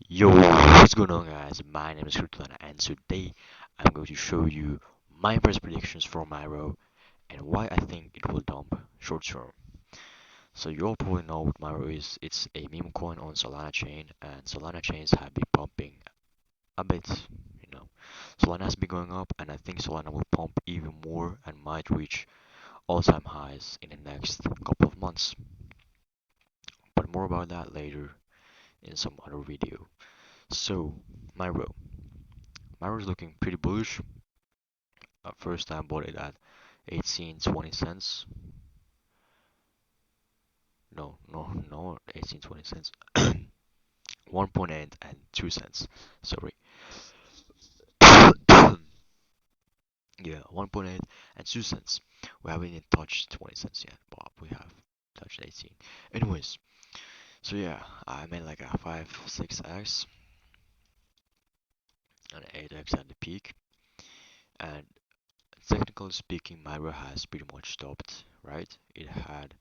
Yo, what's going on, guys? My name is Rutan, and today I'm going to show you my first predictions for MYRO and why I think it will dump short term. So you all probably know what MYRO is. It's a meme coin on Solana chain, and Solana chains have been pumping a bit. You know, Solana has been going up, and I think Solana will pump even more and might reach all-time highs in the next couple of months. But more about that later in some other video. So, MYRO. MYRO is looking pretty bullish. First time bought it at 18-20 cents. No, 18-20 cents. 1.8 and 2 cents. Sorry. Yeah, 1.8 and 2 cents. We haven't even touched 20 cents yet, but we have touched 18. Anyways, so yeah, I made like a 5-6x and 8x at the peak. And technically speaking, MYRO has pretty much stopped, right? It had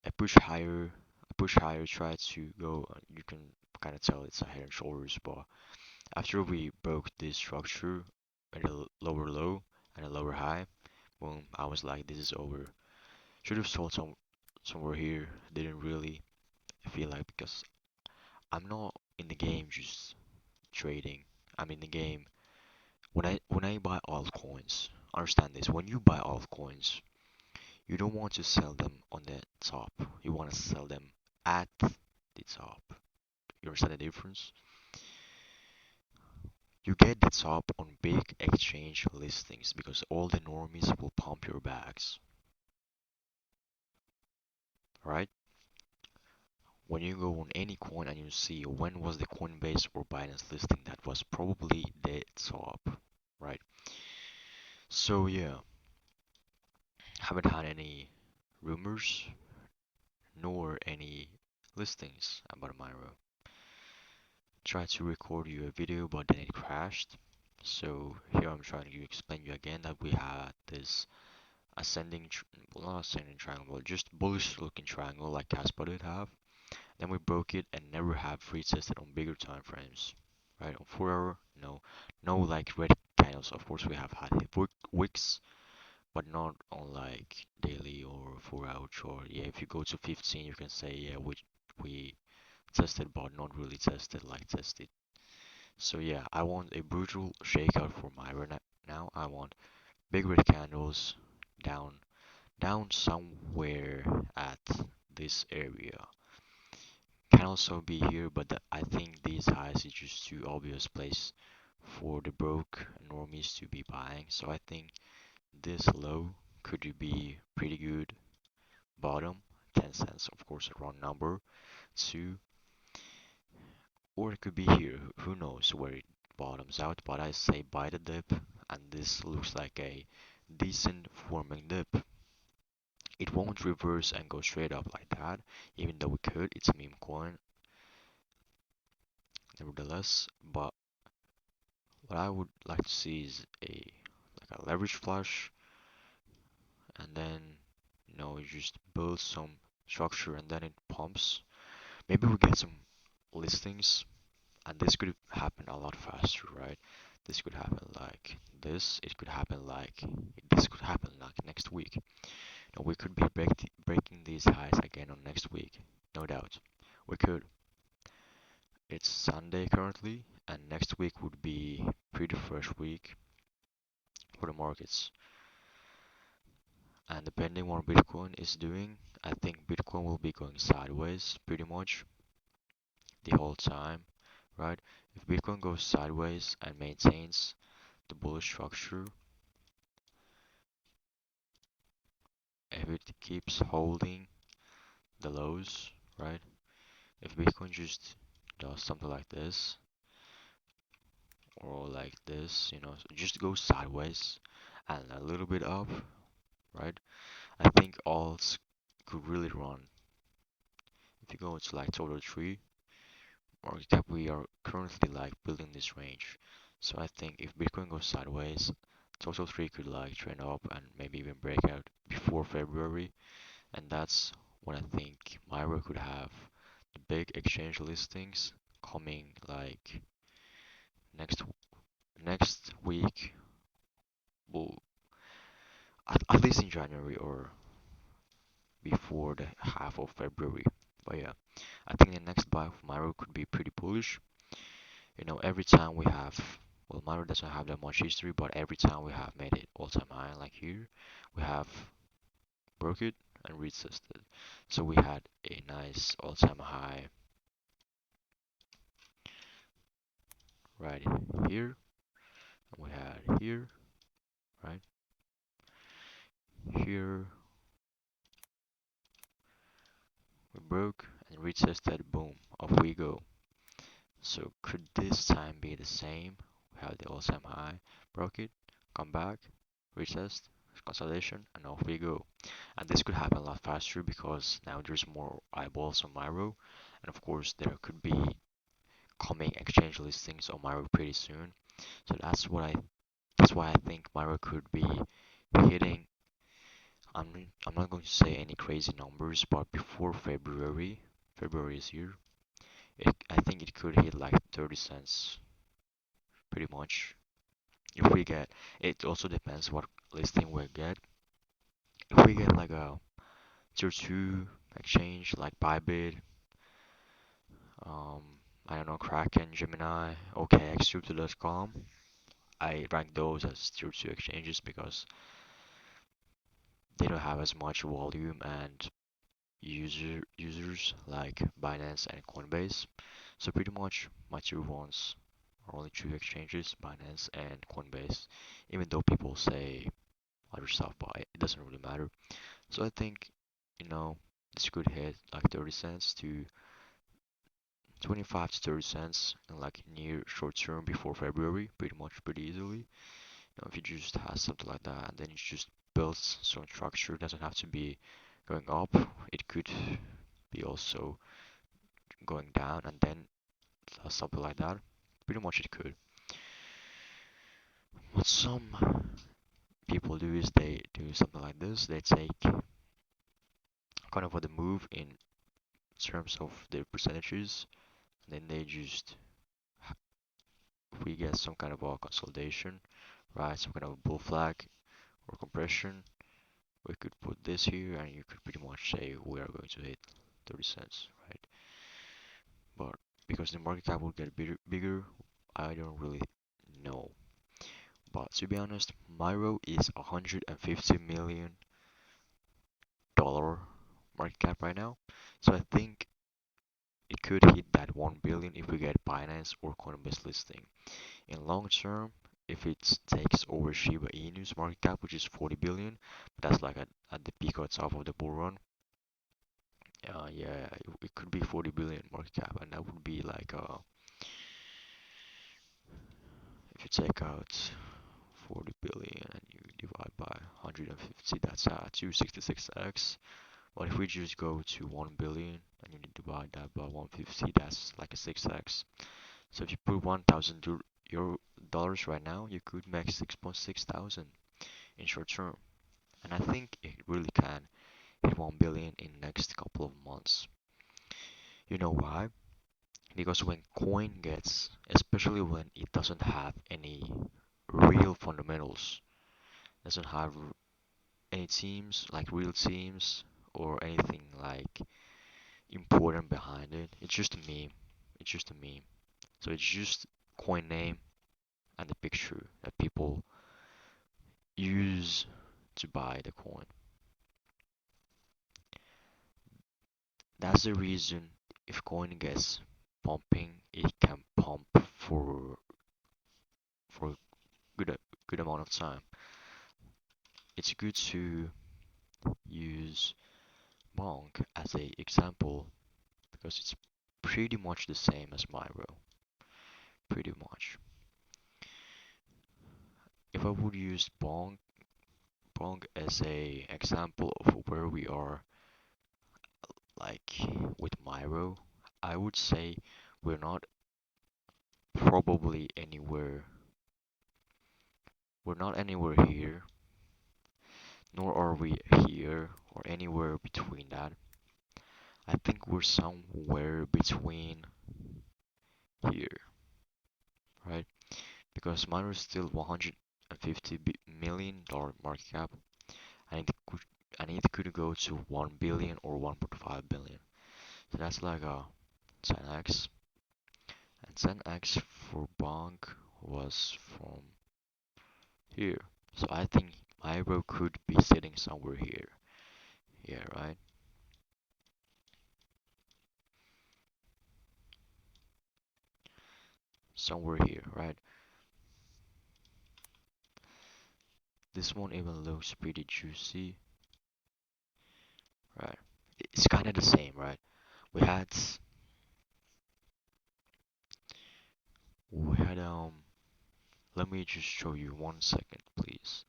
a push higher tried to go. You can kind of tell it's a head and shoulders, but after we broke this structure at a lower low and a lower high, boom, I was like, this is over. Should have sold somewhere here. Didn't really feel like, because I'm not in the game just trading. I'm in the game when I buy altcoins. Understand this: when you buy altcoins, you don't want to sell them on the top. You want to sell them at the top. You understand the difference? You get the top on big exchange listings because all the normies will pump your bags, right? When you go on any coin and you see when was the Coinbase or Binance listing, that was probably the top, right? So yeah, haven't had any rumors nor any listings about MYRO. Tried to record you a video, but then it crashed. So here I'm trying to explain you again that we had this ascending, well, not ascending triangle, just bullish looking triangle like Casper did have. Then we broke it and never have retested on bigger time frames, right? On 4 hour, no like red candles. Of course, we have had wicks, but not on like daily or 4 hour chart. Yeah, if you go to 15, you can say yeah, we tested, but not really tested like tested. So yeah, I want a brutal shakeout for MYRO now. I want big red candles down down somewhere at this area. Can also be here, but I think these highs is just too obvious place for the broke normies to be buying. So I think this low could be pretty good bottom, 10 cents, of course, a round number, two, or it could be here. Who knows where it bottoms out? But I say buy the dip, and this looks like a decent forming dip. It won't reverse and go straight up like that, even though we could. It's a meme coin, nevertheless. But what I would like to see is a leverage flush, and then it just builds some structure and then it pumps. Maybe we get some listings, and this could happen a lot faster, right? This could happen like this. It could happen like this. Could happen like next week. We could be breaking these highs again on next week, no doubt. We could. It's Sunday currently, and next week would be pretty fresh week for the markets. And depending on what Bitcoin is doing, I think Bitcoin will be going sideways pretty much the whole time, right? If Bitcoin goes sideways and maintains the bullish structure, if it keeps holding the lows, right? If Bitcoin just does something like this or like this, so just go sideways and a little bit up, right? I think alts could really run. If you go to like total tree market cap, we are currently like building this range. So I think if Bitcoin goes sideways, total tree could like trend up and maybe even break out before February, and that's when I think MYRO could have the big exchange listings coming like next next week, well, at least in January or before the half of February. But yeah, I think the next buy of MYRO could be pretty bullish. Every time we have, well, MYRO doesn't have that much history, but every time we have made it all-time high, like here, we have broke it and retested. So we had a nice all-time high right here, and we had here, right here, we broke and retested, boom, off we go. So could this time be the same? We have the all-time high, broke it, come back, retest, consolidation, and off we go. And this could happen a lot faster because now there's more eyeballs on MYRO, and of course there could be coming exchange listings on MYRO pretty soon. So that's why I think MYRO could be hitting. I'm not going to say any crazy numbers, but before February is here. I think it could hit like 30 cents pretty much. If we get, it also depends what listing we get. If we get like a tier 2 exchange like Bybit, um, I don't know, Kraken, Gemini, OKX, Crypto.com, I rank those as tier 2 exchanges because they don't have as much volume and users like Binance and Coinbase. So pretty much my tier ones are only two exchanges, Binance and Coinbase. Even though people say other stuff, but it doesn't really matter. So I think, this could hit like 30 cents to 25 to 30 cents in like near short term before February, pretty easily. If you just have something like that, and then you just build some structure, it doesn't have to be going up. It could be also going down, and then something like that. Pretty much it could. What some people do is they do something like this. They take kind of what the move in terms of their percentages, and then they just, if we get some kind of a consolidation, right, some kind of bull flag or compression, we could put this here, and you could pretty much say we are going to hit 30 cents, right? But because the market cap will get bigger, I don't really know. But to be honest, MYRO is $150 million market cap right now. So I think it could hit that 1 billion if we get Binance or Coinbase listing. In long term, if it takes over Shiba Inu's market cap, which is 40 billion, but that's like at the peak or top of the bull run. Yeah, it could be 40 billion market cap, and that would be like if you take out 40 billion and you divide by 150, that's 266x. But if we just go to 1 billion and you divide that by 150, that's like a 6x. So if you put 1,000 euro dollars right now, you could make 6.6 thousand in short term. And I think it really can hit 1 billion in next couple of months. You know why? Because when coin gets, especially when it doesn't have any real fundamentals, doesn't have any teams, like real teams, or anything like important behind it. It's just a meme. It's just a meme. So it's just coin name and the picture that people use to buy the coin. That's the reason if coin gets pumping, it can pump for a good amount of time. It's good to use Monk as a example because it's pretty much the same as MYRO. Pretty much. If I would use Bong as a example of where we are like with MYRO, I would say we're not probably anywhere. We're not anywhere here, nor are we here or anywhere between that. I think we're somewhere between here, right? Because MYRO is still 150 million dollar market cap, and it could go to 1 billion or 1.5 billion. So that's like a 10x, and 10x for bank was from here. So I think MYRO could be sitting somewhere here. Yeah, right? Somewhere here, right? This one even looks pretty juicy, right? It's kind of the same, right? We had we had let me just show you 1 second, please.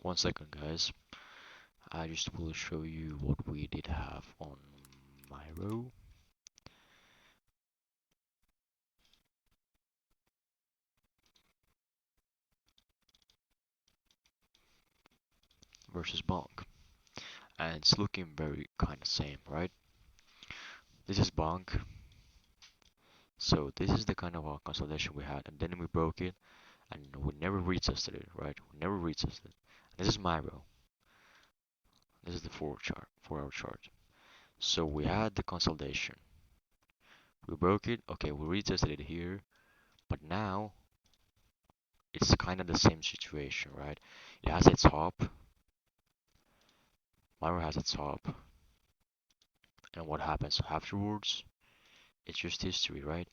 1 second, guys. I just will show you what we did have on MYRO versus Bonk. And it's looking very kind of same, right? This is Bonk. So this is the kind of consolidation we had, and then we broke it, and we never retested it, right? We never retested it. This is MYRO. This is the 4-hour chart. So we had the consolidation. We broke it. Okay, we retested it here, but now it's kind of the same situation, right? It has its top. MYRO has its top, and what happens afterwards? It's just history, right?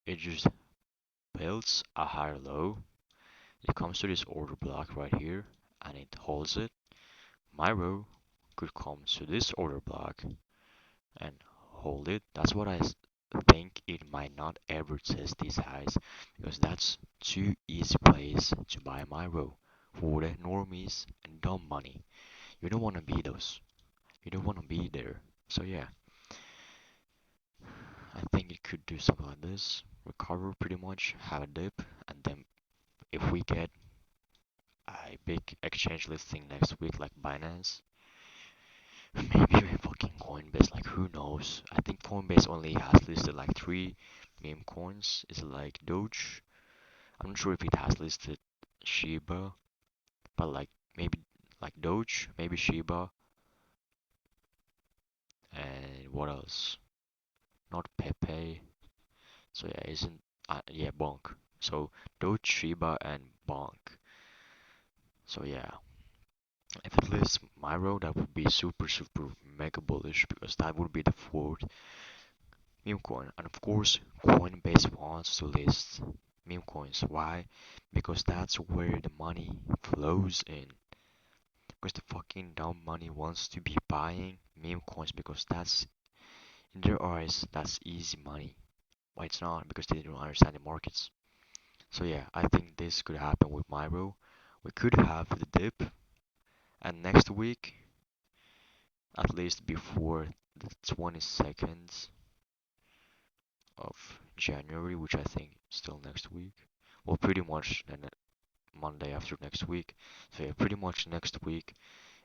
It just builds a higher low. It comes to this order block right here, and it holds it. MYRO could come to this order block and hold it. That's what I think. It might not ever test these highs because that's too easy place to buy MYRO for the normies and dumb money. You don't want to be those. You don't want to be there. So yeah, I think it could do something like this. Recover pretty much, have a dip, and then if we get a big exchange listing next week like Binance, maybe even fucking Coinbase, like who knows? I think Coinbase only has listed like 3 meme coins. Is it like Doge? I'm not sure if it has listed Shiba, but like maybe like Doge, maybe Shiba, and what else? Not Pepe. So yeah, isn't yeah, Bonk. So Doge, Shiba, and Bonk. So yeah, if it lists MYRO, that would be super mega bullish because that would be the fourth meme coin. And of course, Coinbase wants to list meme coins. Why? Because that's where the money flows in. Because the fucking dumb money wants to be buying meme coins because that's, in their eyes, that's easy money. Why it's not? Because they don't understand the markets. So yeah, I think this could happen with MYRO. We could have the dip, and next week, at least before the 22nd of January, which I think is still next week. Well, pretty much the Monday after next week. So yeah, pretty much next week.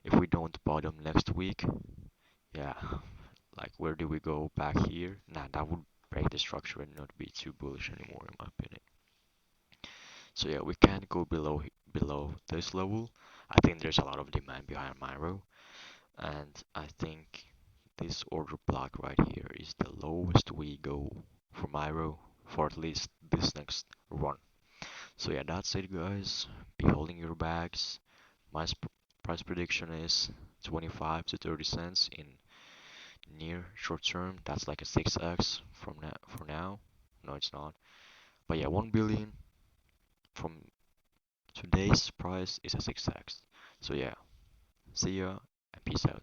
If we don't bottom next week, yeah, like where do we go back here? Nah, that would break the structure and not be too bullish anymore, in my opinion. So yeah, we can't go below this level. I think there's a lot of demand behind MYRO, and I think this order block right here is the lowest we go for MYRO for at least this next run. So yeah, that's it, guys. Be holding your bags. My price prediction is 25 to 30 cents in near short term. That's like a 6x from now for now. No, it's not. But yeah, 1 billion from today's price is a 6x. So yeah, see ya and peace out.